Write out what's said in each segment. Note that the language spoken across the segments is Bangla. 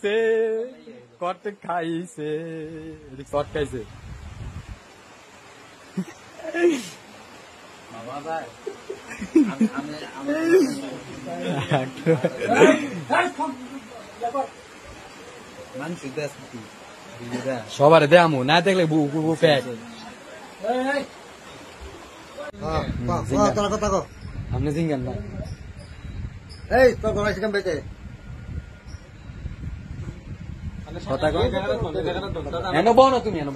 খাইছে কট খাইছে শর্ট খাইছে সবার দেয়ামু না দেখলে ফ্যাট আপনি জিঙ্গান না এই তোর গলায় চিকেন বেচে কথা কো এনো বনো তুমি এনো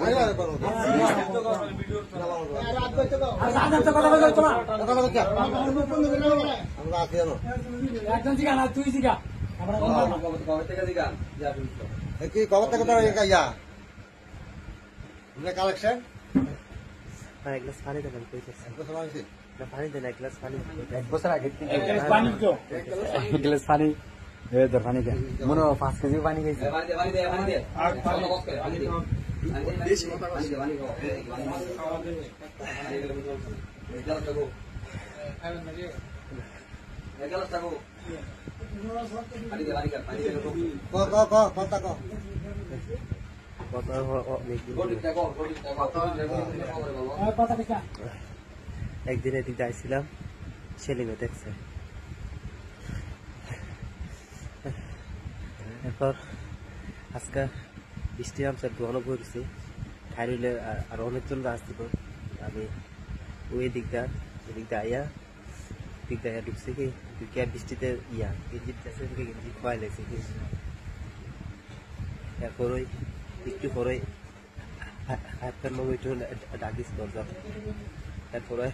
কি খবর থেকে তোর ইয়া কালেকশন এক গ্লাস পানি দেবেন পানি দেন এক গ্লাস পানি এক বছর আগে এক গ্লাস পানি ধর পানি দে মনে 5 কেজি পানি খাইছে একদিন এদিক যাইছিলাম সেলিমে দেখছে এরপর আজকে বৃষ্টি নামছে দোয়ানো পড়েছে খাইলে আর অনেকজন আসছিল আমি ওই দিকটা আইয়া ঢুকছে কি ঢুকে বৃষ্টিতে গেঞ্জি গেঞ্জি খোয়াই লাগছে এরপর ওই একটু পরে হাতের লোক একটু ডাক দিচ্ছিল তারপরে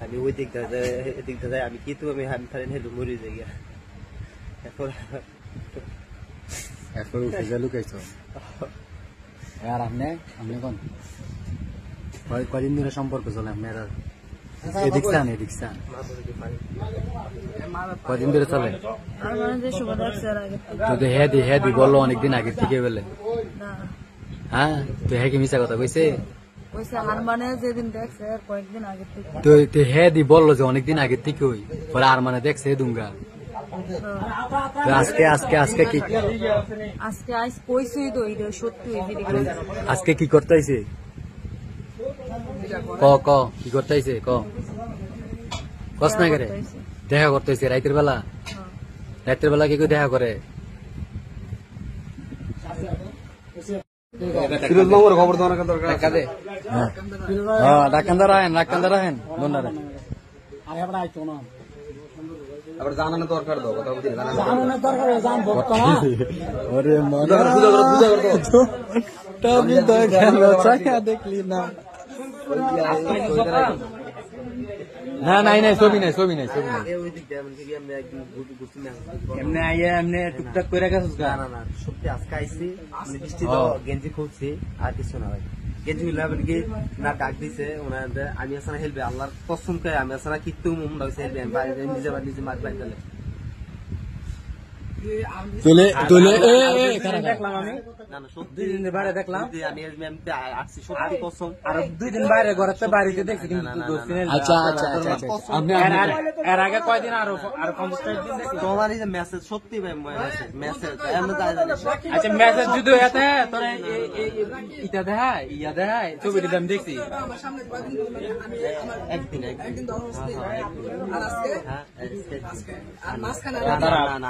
আমি ওই দিকটা যাই আমি কিন্তু আমি খালি হেলু মরি যাই এরপর উঠে যা লুকাইছ আর আপনি কোন কয়দিন ধরে সম্পর্ক চলে আপনার এদিক চান কয়দিন ধরে চলে তো হ্যাঁ দি বললো অনেকদিন আগে থেকে বলে হ্যাঁ তো হ্যাঁ কি মিশা কথা কইছে তো হ্যাঁ দি বললো যে অনেকদিন আগের থেকে ওই পরে আর মানে দেখছে দুঙ্গা আজকে কি আজকে কি করতে আইছে ক কি করতে আইছে কস না করে দেখা করতে আইছে রাতের বেলা কি দেখা করে খবর দেওয়ার দরকার ডাক্তার আহেন আবার জানানো দরকার দাও কথা বলতে দেখলি না নাই ছবি নাই এমনি আইয়া এমনি টুকটাক করে গেছিস না সত্যি আজকে আইসি বৃষ্টি তো গেঞ্জি খুলছি আর কিছু না ভাই গেঞ্জি খুললে কি না ডাক দিছে ওনাদের আমি আসলে হেলবে আল্লাহর কসম করে আমি আসলে কিন্তু মুমরা হইছে হেলবে আমি নিজে মার বাইরে দেখলাম আমি দুই দিন বাইরে দেখলাম আমি আসছি সত্যি কসম আর 2 দিন বাইরে ঘরেতে বাড়িতে দেখছি কিন্তু আচ্ছা এর আগে কয়দিন আরো 50 দিন দেখছি তোমার এই যে মেসেজ সত্যি ভাই মেসেজ এমন আচ্ছা মেসেজ যদি হতে তোরে ইটা দেখায় ইয়া দেখায় ছবিটা আমি দেখছি একদিন আর আজকে আর মাসখানা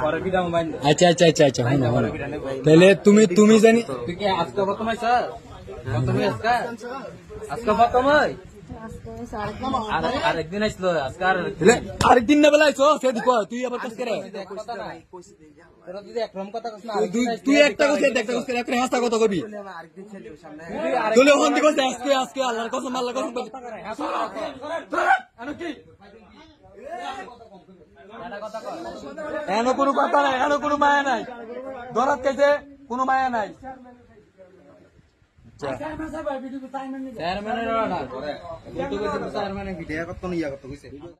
পরে বিদাম বাইন আচ্ছা তাহলে তুমি জানি তুই কি আজকে প্রথম আইছস আজকে প্রথম আরেকদিন আসলো আজকে আরেকদিন না বেলা আইছো সেদি কো তুই আবার কাজ করে তোরা যদি একরকম কথা কস না তুই একটা কথা একটা হাসা কথা কবি আরেকদিন ছেলে সামনে তুই হন দিগো আজকে আল্লাহর কসম আনো কি এনো কোনো কথা নাই এনো কোনো মায়া নাই দরাত কাছে কোনো মায়া নাই চেয়ারম্যানের ভিডিও করতে ইয়া করতে কইছে